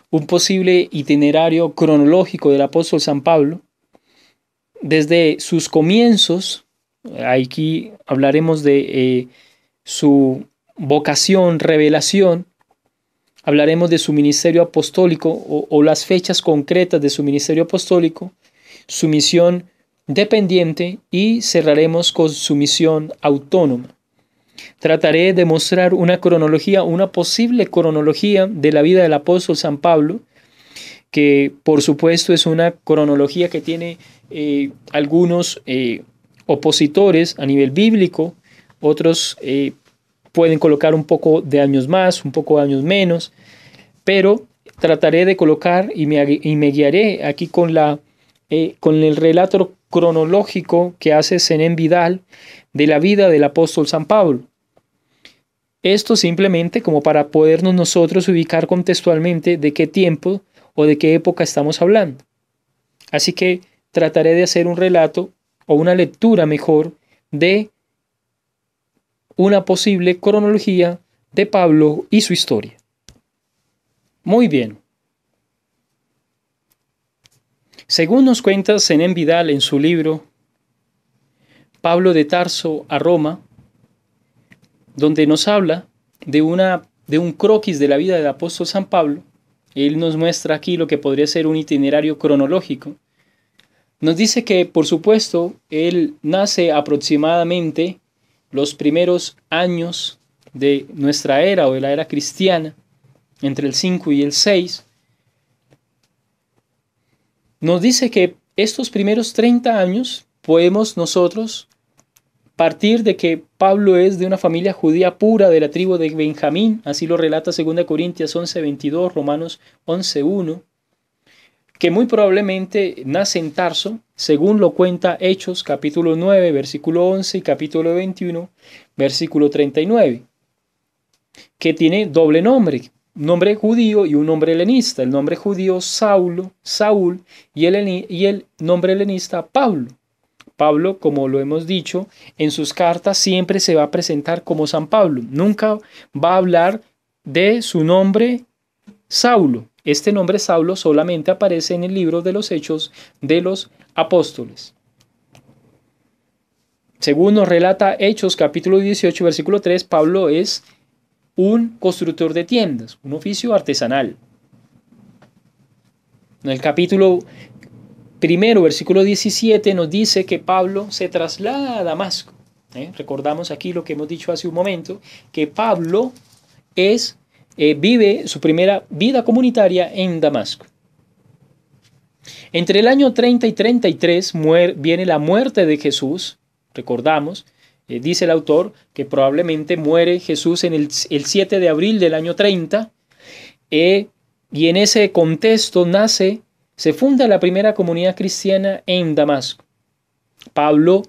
Speaker 1: un posible itinerario cronológico del apóstol San Pablo, desde sus comienzos. Aquí hablaremos de su vocación, revelación, hablaremos de su ministerio apostólico o las fechas concretas de su ministerio apostólico, su misión dependiente, y cerraremos con su misión autónoma. Trataré de mostrar una cronología, una posible cronología de la vida del apóstol San Pablo, que por supuesto es una cronología que tiene algunos opositores a nivel bíblico, otros pueden colocar un poco de años más, un poco de años menos, pero trataré de colocar y me guiaré aquí con el relato cronológico que hace Zenén Vidal de la vida del apóstol San Pablo. Esto simplemente como para podernos nosotros ubicar contextualmente de qué tiempo o de qué época estamos hablando. Así que trataré de hacer un relato o una lectura mejor de una posible cronología de Pablo y su historia. Muy bien. Según nos cuenta Zenén Vidal en su libro Pablo de Tarso a Roma, donde nos habla de un croquis de la vida del apóstol San Pablo, él nos muestra aquí lo que podría ser un itinerario cronológico. Nos dice que, por supuesto, él nace aproximadamente los primeros años de nuestra era o de la era cristiana, entre el 5 y el 6. Nos dice que estos primeros 30 años podemos nosotros partir de que Pablo es de una familia judía pura de la tribu de Benjamín, así lo relata 2 Corintios 11:22, Romanos 11:1, que muy probablemente nace en Tarso, según lo cuenta Hechos capítulo 9, versículo 11 y capítulo 21, versículo 39, que tiene doble nombre, un nombre judío y un nombre helenista. El nombre judío Saúl, y el nombre helenista Pablo. Pablo, como lo hemos dicho, en sus cartas siempre se va a presentar como San Pablo. Nunca va a hablar de su nombre Saulo. Este nombre Saulo solamente aparece en el libro de los Hechos de los Apóstoles. Según nos relata Hechos capítulo 18, versículo 3, Pablo es un constructor de tiendas, un oficio artesanal. En el capítulo 1, versículo 17, nos dice que Pablo se traslada a Damasco. Recordamos aquí lo que hemos dicho hace un momento, que Pablo vive su primera vida comunitaria en Damasco. Entre el año 30 y 33 viene la muerte de Jesús. Recordamos, dice el autor, que probablemente muere Jesús en el 7 de abril del año 30, y en ese contexto se funda la primera comunidad cristiana en Damasco. Pablo,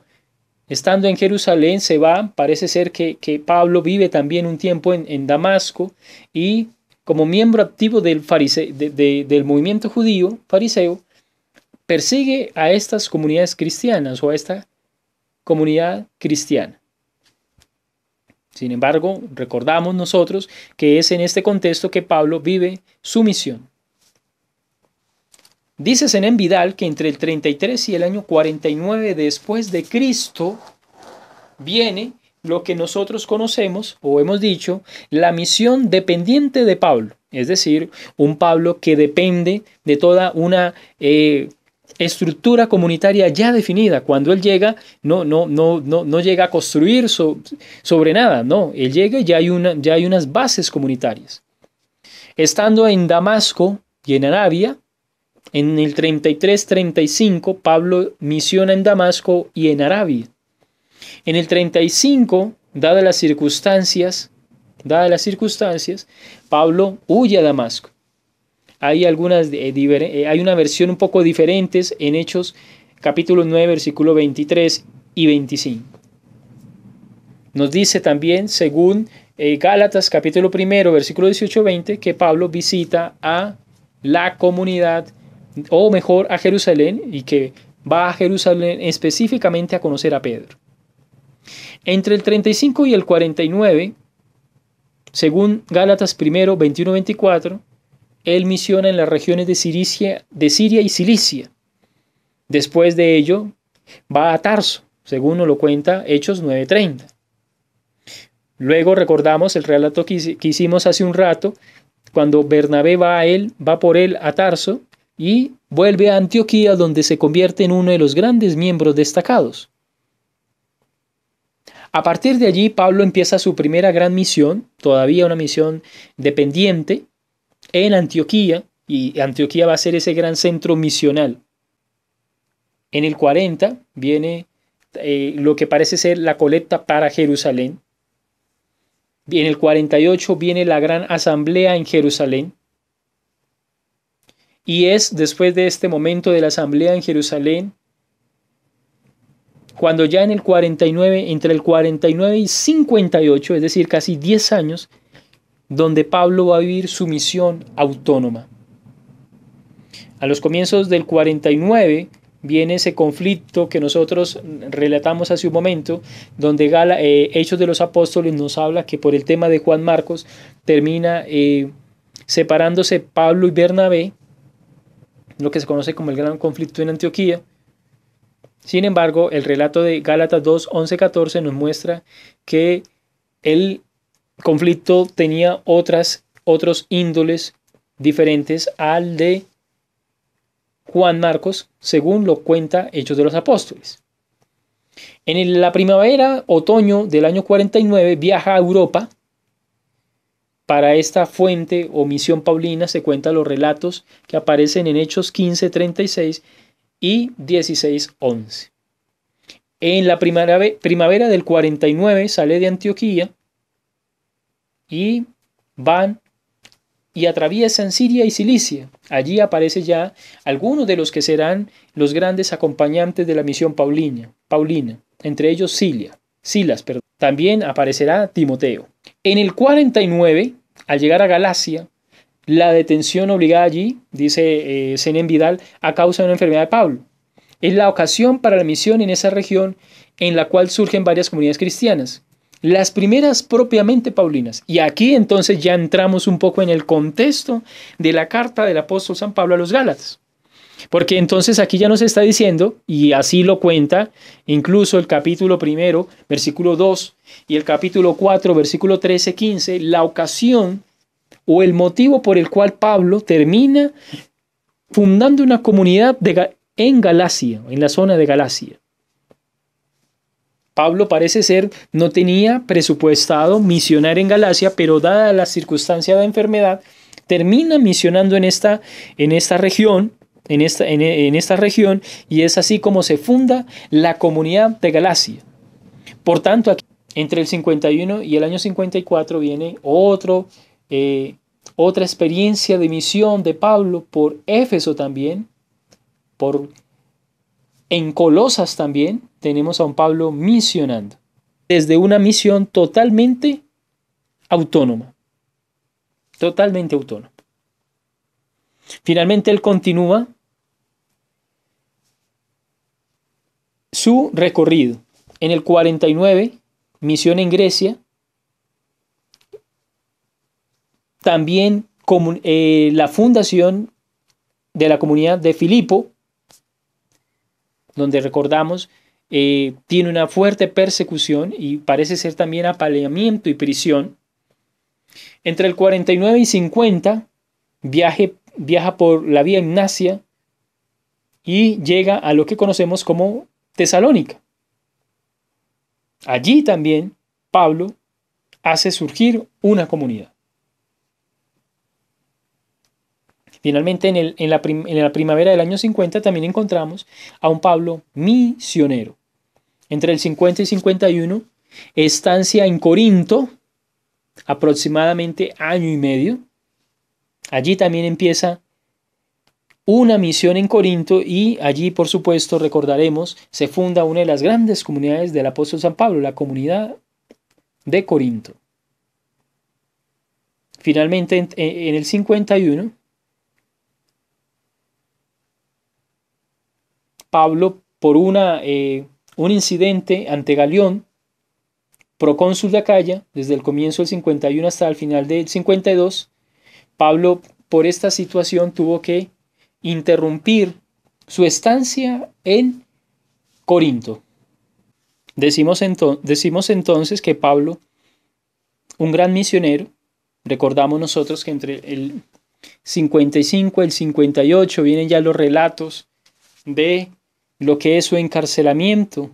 Speaker 1: estando en Jerusalén, se va. Parece ser que Pablo vive también un tiempo en Damasco, y como miembro activo del movimiento judío fariseo, persigue a estas comunidades cristianas o a esta comunidad cristiana. Sin embargo, recordamos nosotros que es en este contexto que Pablo vive su misión. Dice Zenén Vidal que entre el 33 y el año 49 después de Cristo viene lo que nosotros conocemos o hemos dicho, la misión dependiente de Pablo, es decir, un Pablo que depende de toda una estructura comunitaria ya definida. Cuando él llega, no llega a construir sobre nada, no, él llega y ya hay unas bases comunitarias. Estando en Damasco y en Arabia, en el 33-35, Pablo misiona en Damasco y en Arabia. En el 35, dadas las circunstancias, Pablo huye a Damasco. Hay una versión un poco diferentes en Hechos capítulo 9, versículo 23 y 25. Nos dice también, según Gálatas capítulo 1, versículo 18-20, que Pablo visita a la comunidad, o mejor a Jerusalén, y que va a Jerusalén específicamente a conocer a Pedro. Entre el 35 y el 49, según Gálatas 1, 21-24, él misiona en las regiones de Siria y Cilicia. Después de ello, va a Tarso, según nos lo cuenta Hechos 9:30. Luego recordamos el relato que hicimos hace un rato, cuando Bernabé va por él a Tarso y vuelve a Antioquía, donde se convierte en uno de los grandes miembros destacados. A partir de allí, Pablo empieza su primera gran misión, todavía una misión dependiente, en Antioquía, y Antioquía va a ser ese gran centro misional. En el 40 viene lo que parece ser la colecta para Jerusalén. En el 48 viene la gran asamblea en Jerusalén. Y es después de este momento de la asamblea en Jerusalén, cuando ya en el 49, entre el 49 y 58, es decir, casi 10 años, donde Pablo va a vivir su misión autónoma. A los comienzos del 49 viene ese conflicto que nosotros relatamos hace un momento, donde Hechos de los Apóstoles nos habla que por el tema de Juan Marcos termina separándose Pablo y Bernabé, lo que se conoce como el gran conflicto en Antioquía. Sin embargo, el relato de Gálatas 2, 11, 14 nos muestra que el conflicto tenía otros índoles diferentes al de Juan Marcos, según lo cuenta Hechos de los Apóstoles. En la primavera, otoño del año 49, viaja a Europa. Para esta fuente o misión paulina se cuentan los relatos que aparecen en Hechos 15, 36 y 16, 11. En la primavera del 49 sale de Antioquía y van y atraviesan Siria y Cilicia. Allí aparece ya algunos de los que serán los grandes acompañantes de la misión paulina, entre ellos Silas. También aparecerá Timoteo. En el 49, al llegar a Galacia, la detención obligada allí, dice Zenén Vidal, a causa de una enfermedad de Pablo. Es la ocasión para la misión en esa región en la cual surgen varias comunidades cristianas. Las primeras propiamente paulinas. Y aquí entonces ya entramos un poco en el contexto de la carta del apóstol San Pablo a los Gálatas. Porque entonces aquí ya nos está diciendo, y así lo cuenta incluso el capítulo 1, versículo 2, y el capítulo 4, versículo 13, 15, la ocasión o el motivo por el cual Pablo termina fundando una comunidad en Galacia, en la zona de Galacia. Pablo parece ser no tenía presupuestado misionar en Galacia, pero dada la circunstancia de enfermedad, termina misionando en esta región, en esta región, y es así como se funda la comunidad de Galacia. Por tanto, aquí, entre el 51 y el año 54 viene otra experiencia de misión de Pablo por Éfeso también, en Colosas también tenemos a un Pablo misionando, desde una misión totalmente autónoma. Totalmente autónoma. Finalmente él continúa su recorrido. En el 49, misión en Grecia. También la fundación de la comunidad de Filipo, donde recordamos tiene una fuerte persecución y parece ser también apaleamiento y prisión. Entre el 49 y 50 viaja por la vía Ignacia y llega a lo que conocemos como Tesalónica. Allí también Pablo hace surgir una comunidad. Finalmente, en la primavera del año 50 también encontramos a un Pablo misionero. Entre el 50 y 51, estancia en Corinto, aproximadamente año y medio. Allí también empieza una misión en Corinto y allí, por supuesto, recordaremos, se funda una de las grandes comunidades del apóstol San Pablo, la comunidad de Corinto. Finalmente, en el 51, Pablo, por un incidente ante Galión, procónsul de Acaya, desde el comienzo del 51 hasta el final del 52, Pablo, por esta situación, tuvo que interrumpir su estancia en Corinto. Decimos entonces que Pablo, un gran misionero, recordamos nosotros que entre el 55 y el 58 vienen ya los relatos de lo que es su encarcelamiento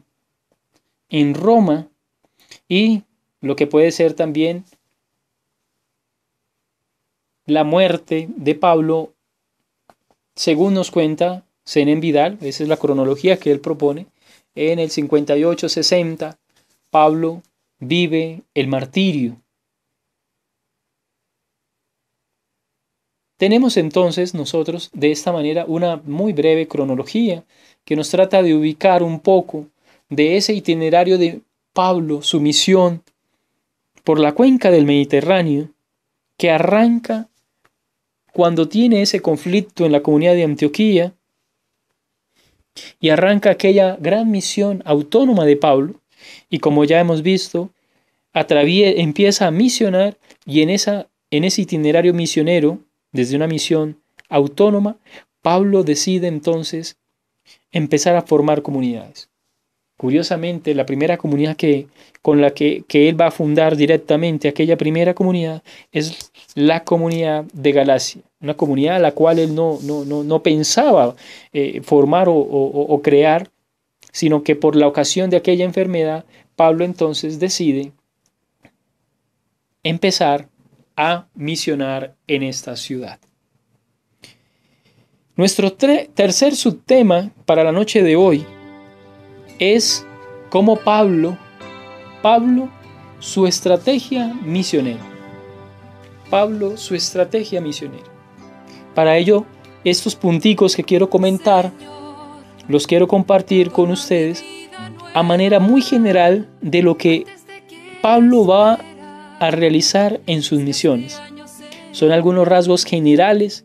Speaker 1: en Roma y lo que puede ser también la muerte de Pablo, según nos cuenta Zenén Vidal. Esa es la cronología que él propone. En el 58-60, Pablo vive el martirio. Tenemos entonces nosotros de esta manera una muy breve cronología que nos trata de ubicar un poco de ese itinerario de Pablo, su misión por la cuenca del Mediterráneo, que arranca cuando tiene ese conflicto en la comunidad de Antioquía y arranca aquella gran misión autónoma de Pablo y, como ya hemos visto, empieza a misionar y en ese itinerario misionero, desde una misión autónoma, Pablo decide entonces empezar a formar comunidades. Curiosamente, la primera comunidad con la que él va a fundar directamente, aquella primera comunidad, es la comunidad de Galacia, una comunidad a la cual él no pensaba formar o crear, sino que por la ocasión de aquella enfermedad, Pablo entonces decide empezar a misionar en esta ciudad. Nuestro tercer subtema para la noche de hoy es cómo Pablo, su estrategia misionera. Pablo, su estrategia misionera. Para ello, estos punticos que quiero comentar, los quiero compartir con ustedes a manera muy general de lo que Pablo va a realizar en sus misiones. Son algunos rasgos generales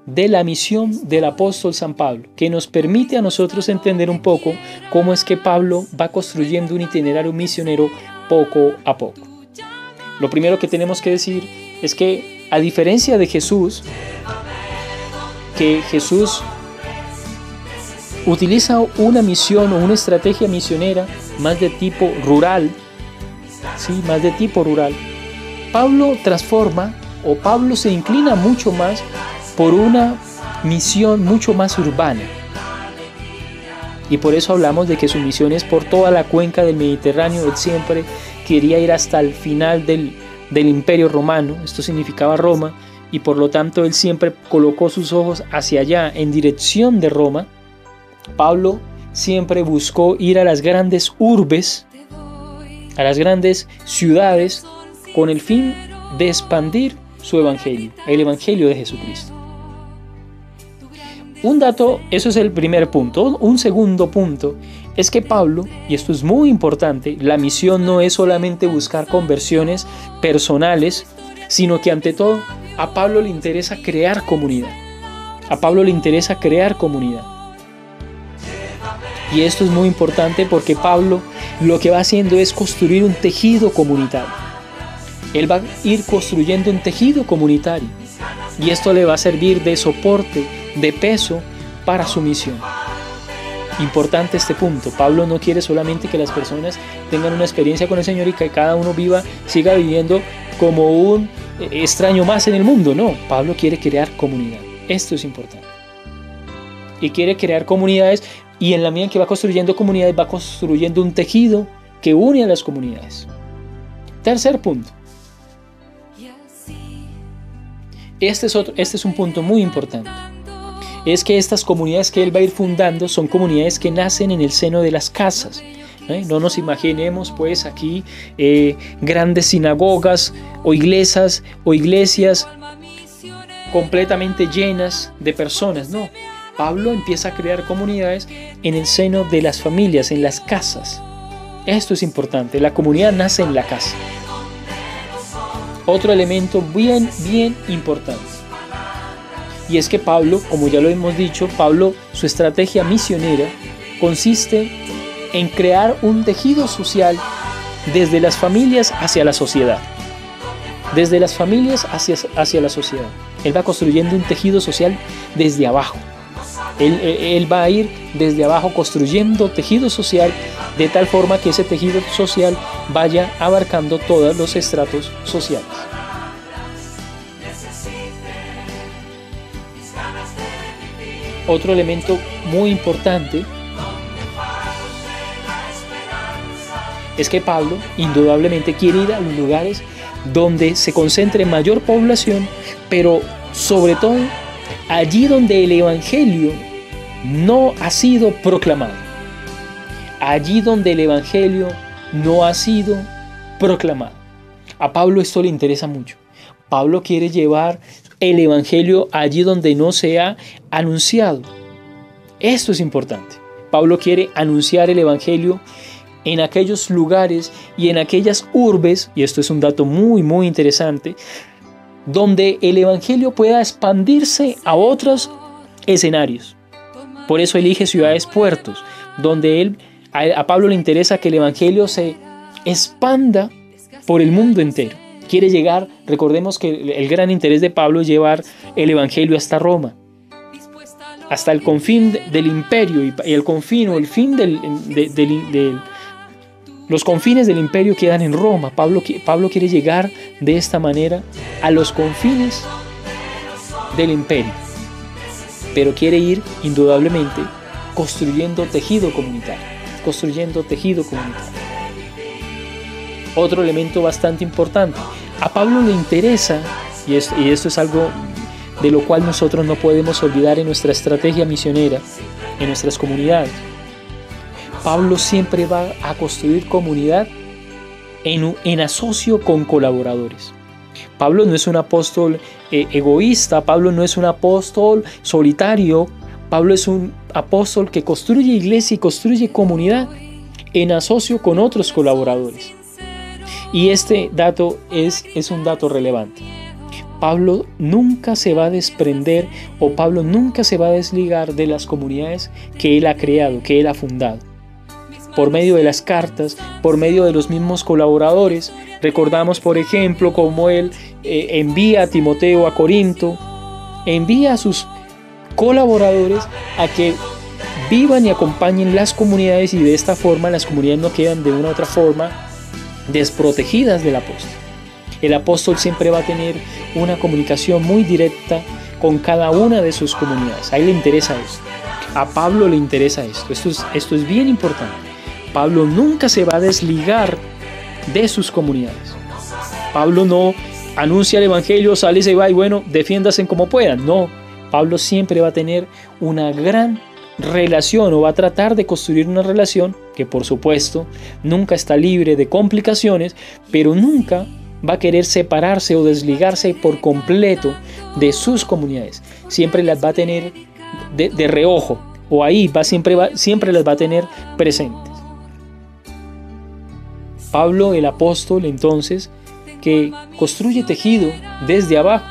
Speaker 1: de la misión del apóstol San Pablo, que nos permite a nosotros entender un poco cómo es que Pablo va construyendo un itinerario misionero poco a poco. Lo primero que tenemos que decir es que, a diferencia de Jesús, que Jesús utiliza una misión o una estrategia misionera más de tipo rural, más de tipo rural, Pablo se inclina mucho más por una misión mucho más urbana. Y por eso hablamos de que su misión es por toda la cuenca del Mediterráneo. Él siempre quería ir hasta el final del Imperio Romano, esto significaba Roma, y por lo tanto él siempre colocó sus ojos hacia allá, en dirección de Roma. Pablo siempre buscó ir a las grandes urbes, a las grandes ciudades, con el fin de expandir su evangelio, el evangelio de Jesucristo. Un dato, eso es el primer punto. Un segundo punto es que Pablo, y esto es muy importante, la misión no es solamente buscar conversiones personales, sino que ante todo a Pablo le interesa crear comunidad. A Pablo le interesa crear comunidad. Y esto es muy importante porque Pablo lo que va haciendo es construir un tejido comunitario. Él va a ir construyendo un tejido comunitario y esto le va a servir de soporte, de peso para su misión. Importante este punto. Pablo no quiere solamente que las personas tengan una experiencia con el Señor y que cada uno siga viviendo como un extraño más en el mundo. No, Pablo quiere crear comunidad. Esto es importante. Y quiere crear comunidades, y en la medida en que va construyendo comunidades, va construyendo un tejido que une a las comunidades. Tercer punto. Este es un punto muy importante. Es que estas comunidades que él va a ir fundando son comunidades que nacen en el seno de las casas. No nos imaginemos pues aquí grandes sinagogas o iglesias completamente llenas de personas. No, Pablo empieza a crear comunidades en el seno de las familias, en las casas. Esto es importante, la comunidad nace en la casa. Otro elemento bien importante. Y es que Pablo, como ya lo hemos dicho, su estrategia misionera consiste en crear un tejido social desde las familias hacia la sociedad. Desde las familias hacia la sociedad. Él va construyendo un tejido social desde abajo. Él va a ir desde abajo construyendo tejido social de tal forma que ese tejido social vaya abarcando todos los estratos sociales. Otro elemento muy importante es que Pablo indudablemente quiere ir a los lugares donde se concentre mayor población, pero sobre todo allí donde el Evangelio no ha sido proclamado. Allí donde el Evangelio no ha sido proclamado. A Pablo esto le interesa mucho. Pablo quiere llevar el Evangelio allí donde no se ha anunciado. Esto es importante. Pablo quiere anunciar el Evangelio en aquellos lugares y en aquellas urbes, y esto es un dato muy interesante, donde el Evangelio pueda expandirse a otros escenarios. Por eso elige ciudades puertos, donde a Pablo le interesa que el Evangelio se expanda por el mundo entero. Quiere llegar, recordemos que el gran interés de Pablo es llevar el Evangelio hasta Roma, hasta el confín del imperio, y el confín o el fin los confines del imperio quedan en Roma. Pablo quiere llegar de esta manera a los confines del imperio, pero quiere ir indudablemente construyendo tejido comunitario. Otro elemento bastante importante. A Pablo le interesa, y esto es algo de lo cual nosotros no podemos olvidar en nuestra estrategia misionera, en nuestras comunidades. Pablo siempre va a construir comunidad en asocio con colaboradores. Pablo no es un apóstol egoísta, Pablo no es un apóstol solitario, Pablo es un apóstol que construye iglesia y construye comunidad en asocio con otros colaboradores. Y este dato es un dato relevante. Pablo nunca se va a desprender o Pablo nunca se va a desligar de las comunidades que él ha creado, que él ha fundado. Por medio de las cartas, por medio de los mismos colaboradores. Recordamos, por ejemplo, cómo él envía a Timoteo a Corinto, envía a sus colaboradores a que vivan y acompañen las comunidades, y de esta forma las comunidades no quedan de una u otra forma desprotegidas del apóstol. El apóstol siempre va a tener una comunicación muy directa con cada una de sus comunidades. A él le interesa esto. A Pablo le interesa esto. Esto es bien importante. Pablo nunca se va a desligar de sus comunidades. Pablo no anuncia el Evangelio, sale y se va y bueno, defiéndase como puedan. No, Pablo siempre va a tener una gran relación, o va a tratar de construir una relación que, por supuesto, nunca está libre de complicaciones, pero nunca va a querer separarse o desligarse por completo de sus comunidades. Siempre las va a tener de reojo, o ahí siempre las va a tener presentes. Pablo, el apóstol, entonces, que construye tejido desde abajo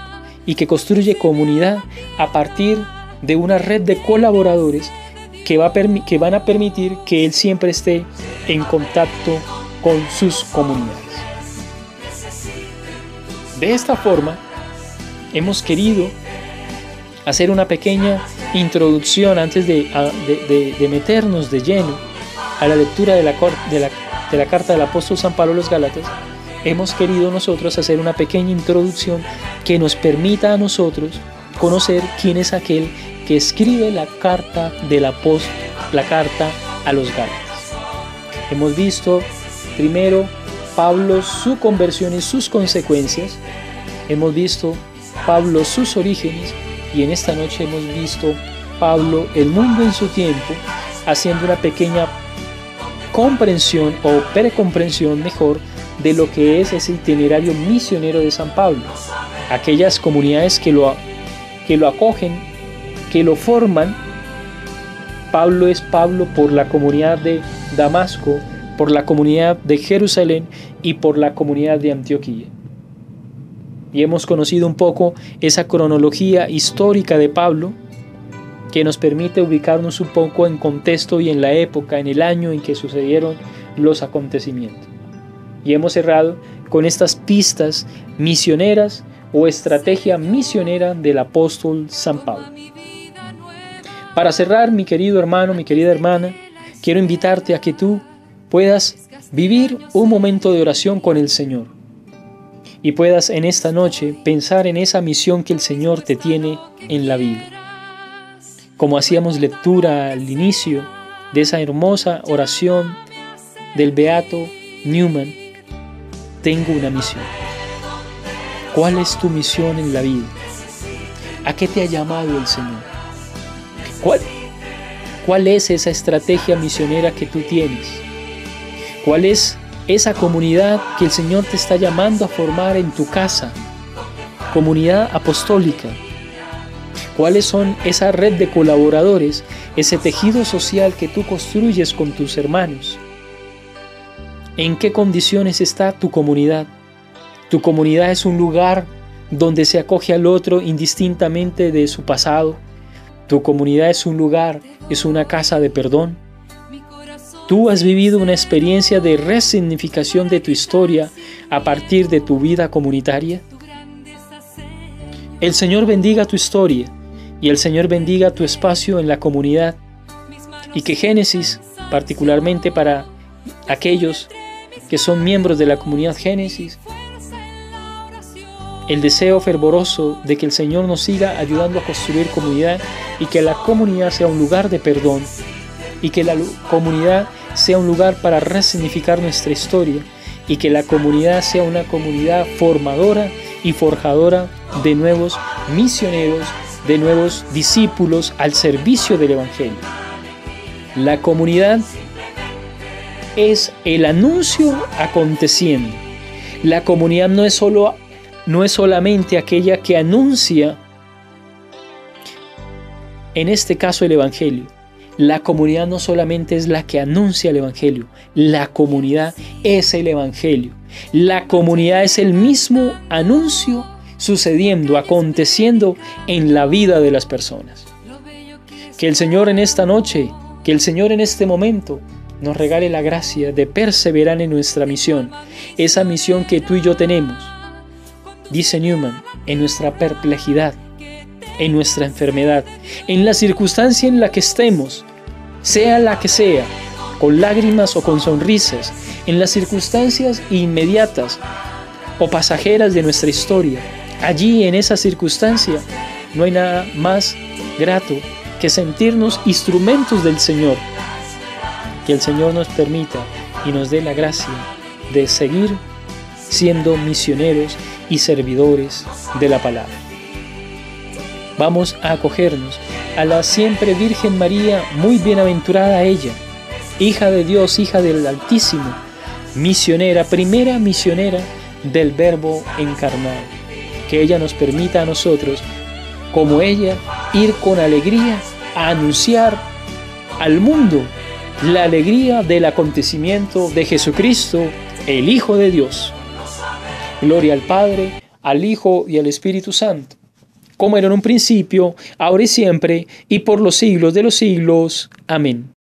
Speaker 1: y que construye comunidad a partir de una red de colaboradores que van a permitir que él siempre esté en contacto con sus comunidades. De esta forma, hemos querido hacer una pequeña introducción, antes de meternos de lleno a la lectura de la carta del apóstol San Pablo a los Gálatas, hemos querido nosotros hacer una pequeña introducción que nos permita a nosotros conocer quién es aquel que escribe la carta del apóstol, la carta a los Gálatas. Hemos visto primero Pablo, su conversión y sus consecuencias. Hemos visto Pablo, sus orígenes, y en esta noche hemos visto Pablo, el mundo en su tiempo, haciendo una pequeña comprensión o precomprensión mejor de lo que es ese itinerario misionero de San Pablo. Aquellas comunidades que lo acogen, que lo forman. Pablo es Pablo por la comunidad de Damasco, por la comunidad de Jerusalén y por la comunidad de Antioquía. Y hemos conocido un poco esa cronología histórica de Pablo, que nos permite ubicarnos un poco en contexto y en la época, en el año en que sucedieron los acontecimientos. Y hemos cerrado con estas pistas misioneras o estrategia misionera del apóstol San Pablo. Para cerrar, mi querido hermano, mi querida hermana, quiero invitarte a que tú puedas vivir un momento de oración con el Señor y puedas en esta noche pensar en esa misión que el Señor te tiene en la vida. Como hacíamos lectura al inicio de esa hermosa oración del beato Newman, tengo una misión. ¿Cuál es tu misión en la vida? ¿A qué te ha llamado el Señor? ¿Cuál es esa estrategia misionera que tú tienes? ¿Cuál es esa comunidad que el Señor te está llamando a formar en tu casa? Comunidad apostólica. ¿Cuáles son esa red de colaboradores, ese tejido social que tú construyes con tus hermanos? ¿En qué condiciones está tu comunidad? Tu comunidad es un lugar donde se acoge al otro indistintamente de su pasado. Tu comunidad es un lugar, es una casa de perdón. Tú has vivido una experiencia de resignificación de tu historia a partir de tu vida comunitaria. El Señor bendiga tu historia y el Señor bendiga tu espacio en la comunidad, y que Génesis, particularmente para aquellos que son miembros de la comunidad Génesis, el deseo fervoroso de que el Señor nos siga ayudando a construir comunidad y que la comunidad sea un lugar de perdón y que la comunidad sea un lugar para resignificar nuestra historia y que la comunidad sea una comunidad formadora y forjadora de nuevos misioneros, de nuevos discípulos al servicio del Evangelio. La comunidad es el anuncio aconteciendo. La comunidad no es solamente aquella que anuncia, en este caso, el Evangelio. La comunidad no solamente es la que anuncia el Evangelio, la comunidad es el Evangelio. La comunidad es el mismo anuncio sucediendo, aconteciendo en la vida de las personas. Que el Señor en esta noche, que el Señor en este momento nos regale la gracia de perseverar en nuestra misión, esa misión que tú y yo tenemos, dice Newman, en nuestra perplejidad, en nuestra enfermedad, en la circunstancia en la que estemos, sea la que sea, con lágrimas o con sonrisas, en las circunstancias inmediatas o pasajeras de nuestra historia. Allí, en esa circunstancia, no hay nada más grato que sentirnos instrumentos del Señor. Que el Señor nos permita y nos dé la gracia de seguir siendo misioneros y servidores de la palabra. Vamos a acogernos a la siempre Virgen María, muy bienaventurada ella, hija de Dios, hija del Altísimo, misionera, primera misionera del Verbo encarnado. Que ella nos permita a nosotros, como ella, ir con alegría a anunciar al mundo la alegría del acontecimiento de Jesucristo, el Hijo de Dios. Gloria al Padre, al Hijo y al Espíritu Santo, como era en un principio, ahora y siempre, y por los siglos de los siglos. Amén.